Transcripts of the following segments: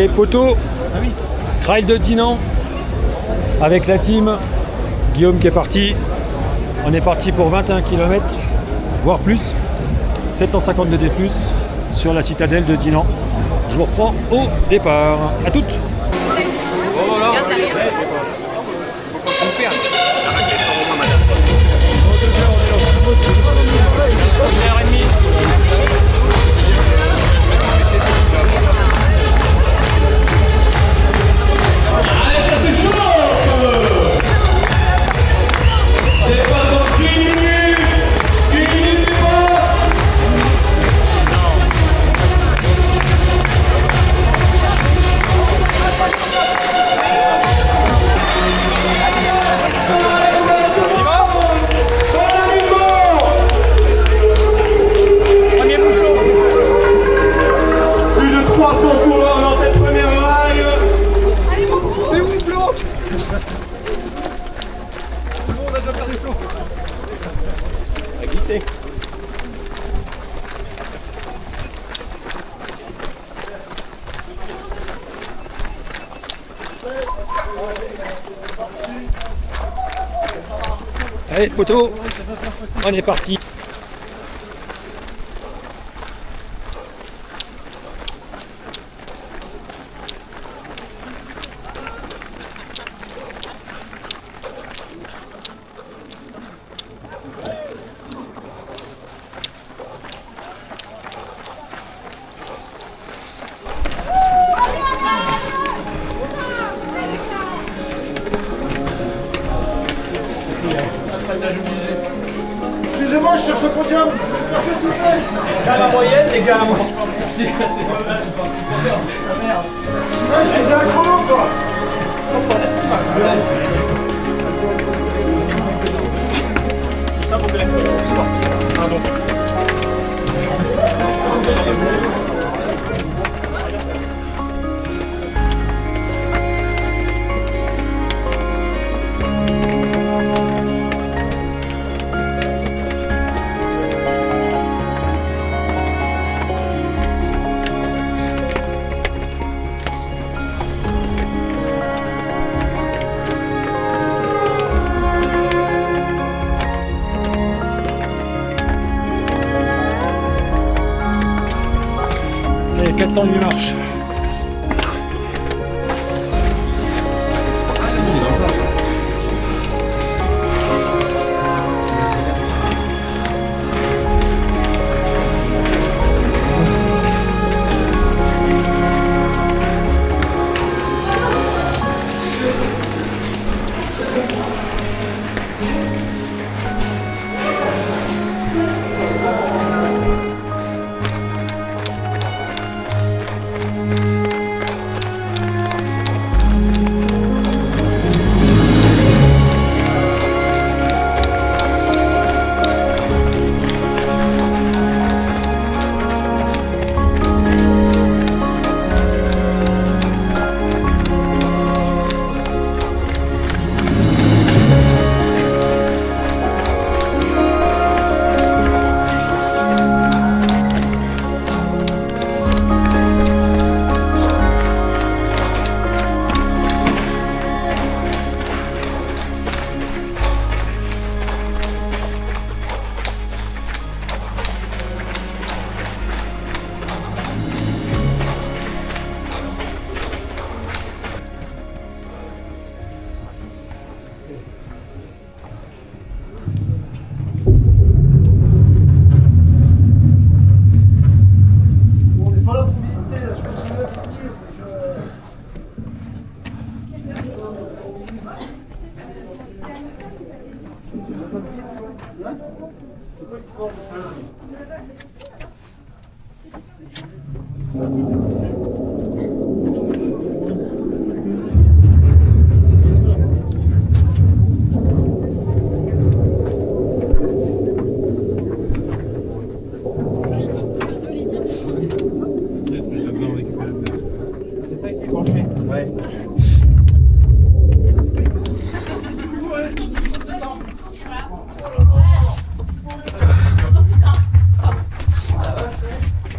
Les poteaux, trail de Dinan avec la team. Guillaume qui est parti. On est parti pour 21 km, voire plus. 750 de D+, sur la citadelle de Dinan. Je vous reprends au départ. À toutes. Bon, voilà. Faut pas qu'on perde. Arrêtez, pas vraiment, madame. 1h30. Allez, poteau, on est parti. Excusez-moi, je cherche le podium. C'est passé, s'il vous plaît. À la moyenne, les gars. C'est un chrono, quoi. Ça, vous plaît. Pardon. Et 408 marches.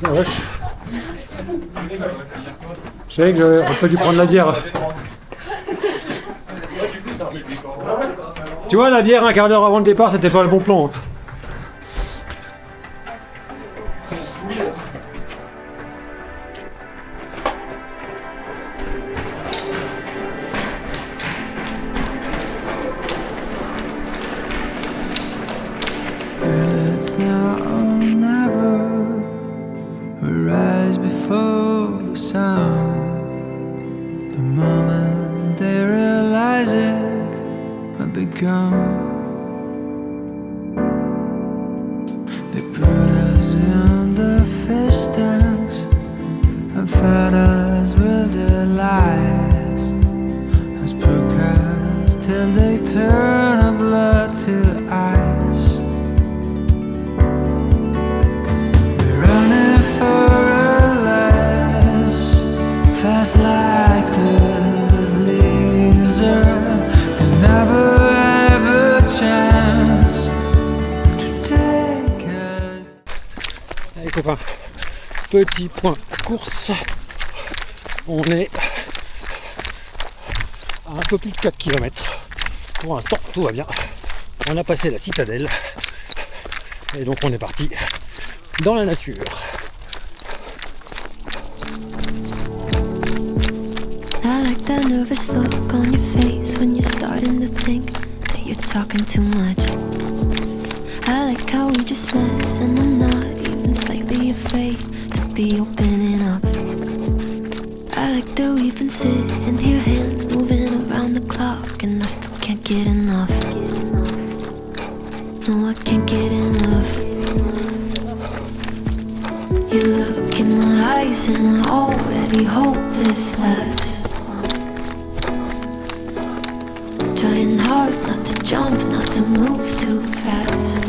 La vache. Je savais que j'aurais pas dû prendre la bière. Tu vois, la bière un quart d'heure avant le départ, c'était pas le bon plan. Hein. It's now or never. We rise before the sun. The moment they realize it, we're begun. They put us in the fish tanks and fed us with their lies. As procast till they turn our blood to ice. Fast like the blizzard, they never have a chance to take us. Allez copains, petit point course. On est à un peu plus de 4 km. Pour l'instant, tout va bien. On a passé la citadelle. Et donc on est parti dans la nature. I like that nervous look on your face when you're starting to think that you're talking too much. I like how we just met and I'm not even slightly afraid to be opening up. I like that we've been sitting here, hands moving around the clock, and I still can't get enough. No, I can't get enough. You look in my eyes and I already hope this lasts. Trying hard not to jump, not to move too fast.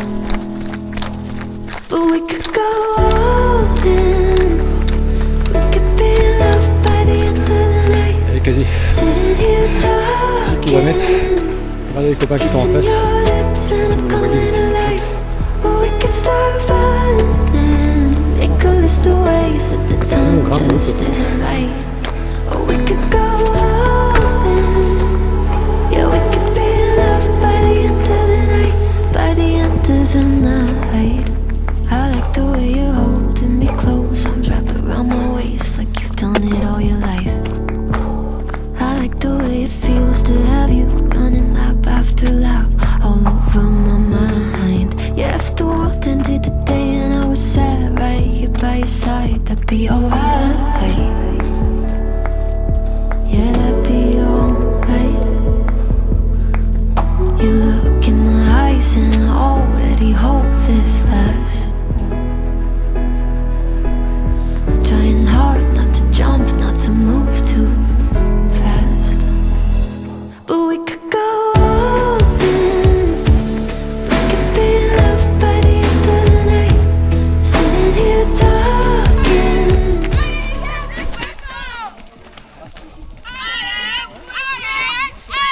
But we could go all in. We could be in love by the end of the night. Allez, quasi Sitting here 6 km. talking. Regardez les copains qui sont en Kissing face. your lips and I'm coming alive. Or we could start running. Make a list of ways that the time just isn't right. Or we could go all in. Yeah, we could be in love by the end of the night. By the end of the night. I like the way you're holding me close. Arms wrapped around my waist like you've done it all your life. I like the way it feels to have you running lap after lap all over my mind. Yeah, if the world ended today and I was sat right here by your side, that'd be alright. Yeah, that'd be alright. You look in my eyes and I already hope this lasts. Trying hard not to jump, not to move too fast. But we could go all in. We could be in love by the end of the night. Sitting here talking.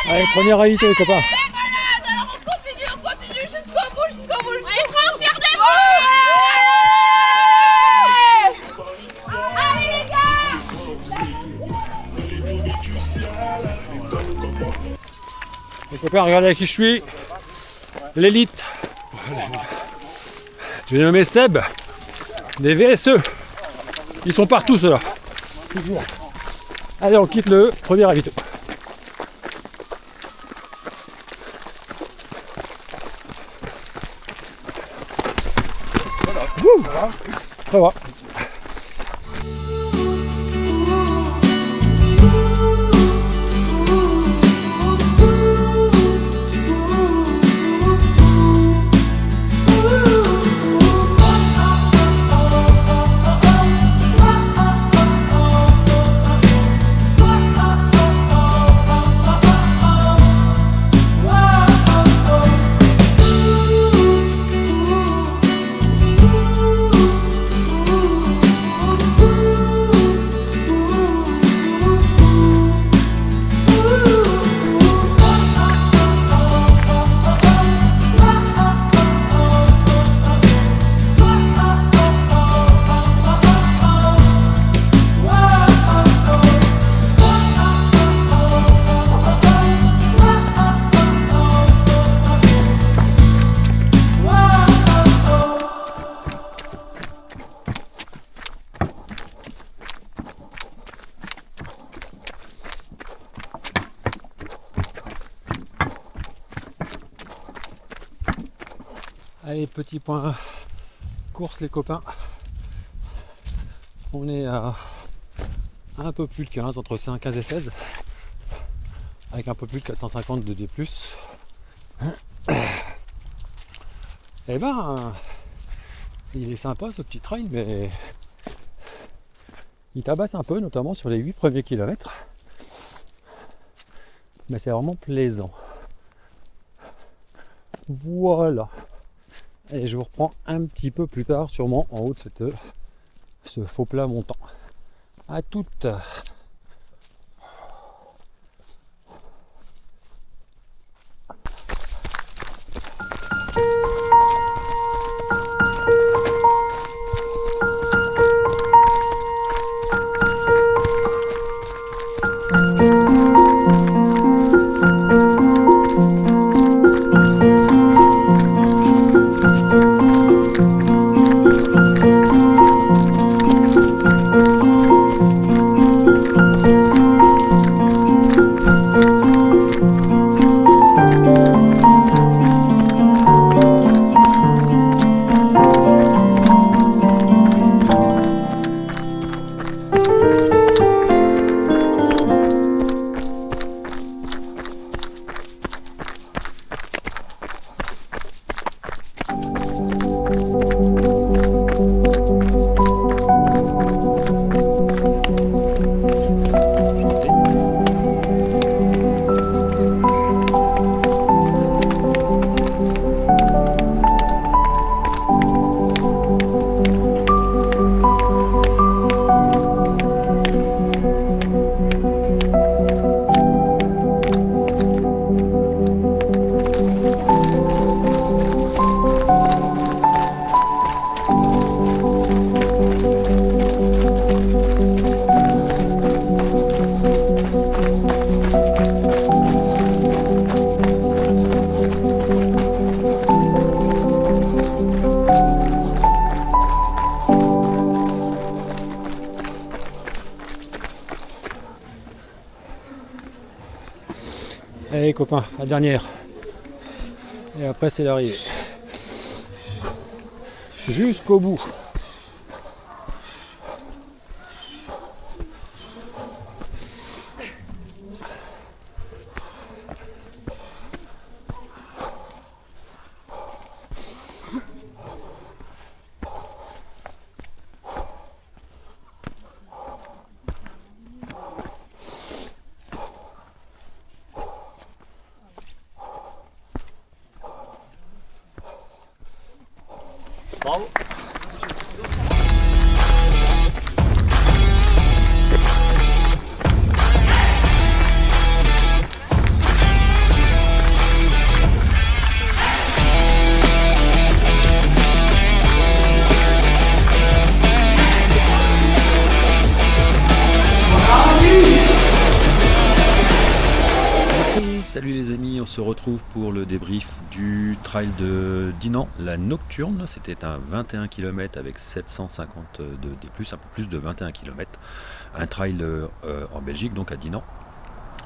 Allez, première ravito les copains. Alors on continue jusqu'au bout. Allez, faut faire des bouts. Allez les gars. Les copains, regardez à qui je suis. L'élite. J'ai nommé Seb. Des VSE. Ils sont partout ceux-là. Toujours. Allez, on quitte le premier ravito. Wouh, ça va. Allez, petit point course les copains. On est à un peu plus de 15, entre 15 et 16, avec un peu plus de 450 de D+. Et ben, il est sympa ce petit trail, mais il tabasse un peu, notamment sur les 8 premiers kilomètres. Mais c'est vraiment plaisant. Voilà. Et je vous reprends un petit peu plus tard, sûrement en haut de ce faux plat montant. À toutes. Allez copains, la dernière. Et après c'est l'arrivée. Jusqu'au bout. Bravo. Salut les amis, on se retrouve pour le débrief du trail de Dinan, la Nocturne. C'était un 21 km avec 750 de D+, un peu plus de 21 km. Un trail en Belgique, donc à Dinan,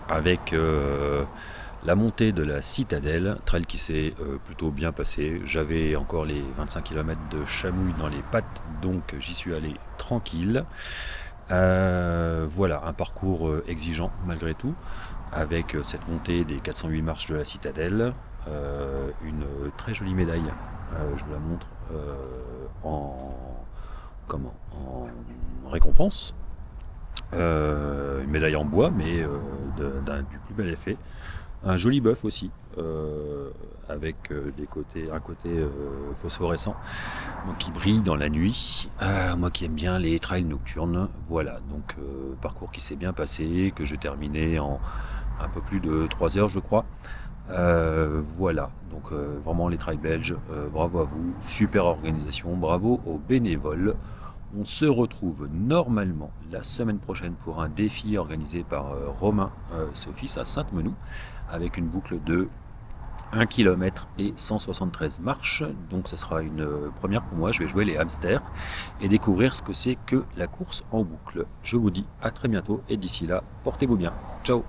avec la montée de la Citadelle, trail qui s'est plutôt bien passé. J'avais encore les 25 km de Chamouille dans les pattes, donc j'y suis allé tranquille. Voilà, un parcours exigeant malgré tout, avec cette montée des 408 marches de la Citadelle, une très jolie médaille, je vous la montre, en récompense, une médaille en bois, mais du plus bel effet, un joli bœuf aussi, avec un côté phosphorescent, donc qui brille dans la nuit. Moi qui aime bien les trails nocturnes, voilà, donc parcours qui s'est bien passé, que j'ai terminé en un peu plus de 3 heures je crois. Voilà, donc vraiment les trails belges, bravo à vous, super organisation, bravo aux bénévoles. On se retrouve normalement la semaine prochaine pour un défi organisé par Romain Sophis à Sainte-Menou, avec une boucle de 1 km et 173 marches. Donc ce sera une première pour moi, je vais jouer les hamsters et découvrir ce que c'est que la course en boucle. Je vous dis à très bientôt et d'ici là, portez-vous bien. Ciao.